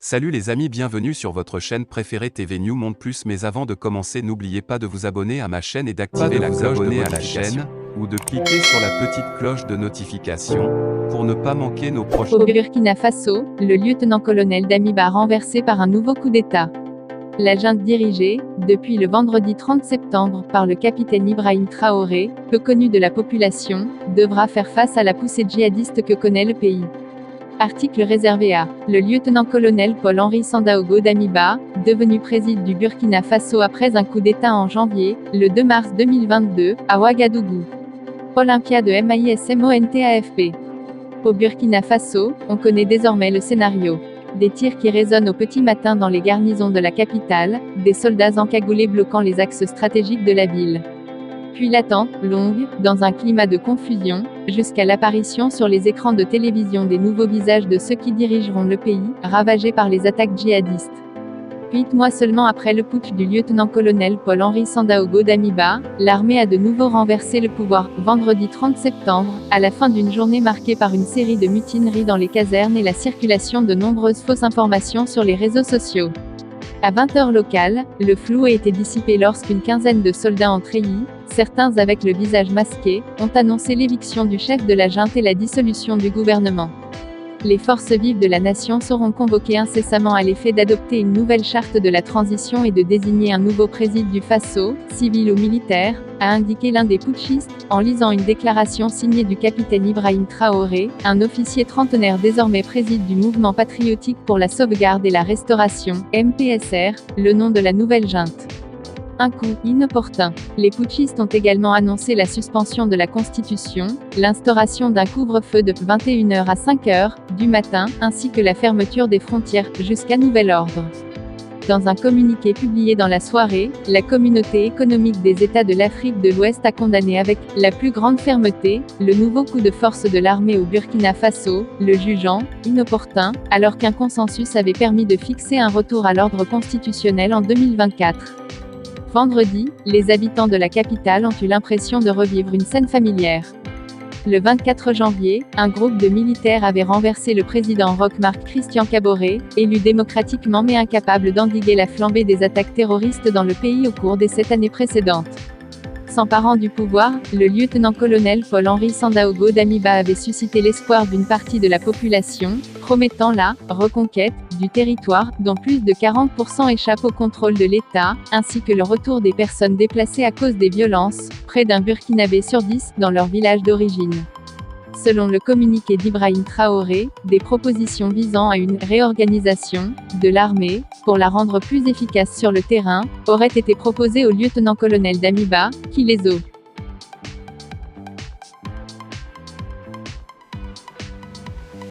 Salut les amis, bienvenue sur votre chaîne préférée TV New Monde Plus, mais avant de commencer, n'oubliez pas de vous abonner à ma chaîne et d'activer la cloche de la chaîne, ou de cliquer sur la petite cloche de notification, pour ne pas manquer nos prochaines. Au Burkina Faso, le lieutenant-colonel Damiba renversé par un nouveau coup d'État. La junte dirigée, depuis le vendredi 30 septembre, par le capitaine Ibrahim Traoré, peu connu de la population, devra faire face à la poussée djihadiste que connaît le pays. Article réservé à le lieutenant-colonel Paul-Henri Sandaogo Damiba, devenu président du Burkina Faso après un coup d'État en janvier, le 2 mars 2022, à Ouagadougou. Olympia de MISMONTAFP. Au Burkina Faso, on connaît désormais le scénario. Des tirs qui résonnent au petit matin dans les garnisons de la capitale, des soldats encagoulés bloquant les axes stratégiques de la ville. Puis l'attente, longue, dans un climat de confusion, jusqu'à l'apparition sur les écrans de télévision des nouveaux visages de ceux qui dirigeront le pays, ravagé par les attaques djihadistes. 8 mois seulement après le putsch du lieutenant-colonel Paul-Henri Sandaogo Damiba, l'armée a de nouveau renversé le pouvoir, vendredi 30 septembre, à la fin d'une journée marquée par une série de mutineries dans les casernes et la circulation de nombreuses fausses informations sur les réseaux sociaux. À 20h locale, le flou a été dissipé lorsqu'une quinzaine de soldats en treillis, certains avec le visage masqué, ont annoncé l'éviction du chef de la junte et la dissolution du gouvernement. Les forces vives de la nation seront convoquées incessamment à l'effet d'adopter une nouvelle charte de la transition et de désigner un nouveau président du Faso, civil ou militaire, a indiqué l'un des putschistes, en lisant une déclaration signée du capitaine Ibrahim Traoré, un officier trentenaire désormais président du mouvement patriotique pour la sauvegarde et la restauration, MPSR, le nom de la nouvelle junte. Un coup inopportun. Les putschistes ont également annoncé la suspension de la Constitution, l'instauration d'un couvre-feu de 21h à 5h du matin, ainsi que la fermeture des frontières, jusqu'à nouvel ordre. Dans un communiqué publié dans la soirée, la communauté économique des États de l'Afrique de l'Ouest a condamné avec la plus grande fermeté le nouveau coup de force de l'armée au Burkina Faso, le jugeant inopportun, alors qu'un consensus avait permis de fixer un retour à l'ordre constitutionnel en 2024. Vendredi, les habitants de la capitale ont eu l'impression de revivre une scène familière. Le 24 janvier, un groupe de militaires avait renversé le président Roch-Marc Christian Kaboré, élu démocratiquement mais incapable d'endiguer la flambée des attaques terroristes dans le pays au cours des 7 années précédentes. S'emparant du pouvoir, le lieutenant-colonel Paul-Henri Sandaogo Damiba avait suscité l'espoir d'une partie de la population, promettant la reconquête du territoire, dont plus de 40% échappent au contrôle de l'État, ainsi que le retour des personnes déplacées à cause des violences, près d'un Burkinabé sur 10, dans leur village d'origine. Selon le communiqué d'Ibrahim Traoré, des propositions visant à une réorganisation de l'armée, pour la rendre plus efficace sur le terrain, auraient été proposées au lieutenant-colonel Damiba, qui les a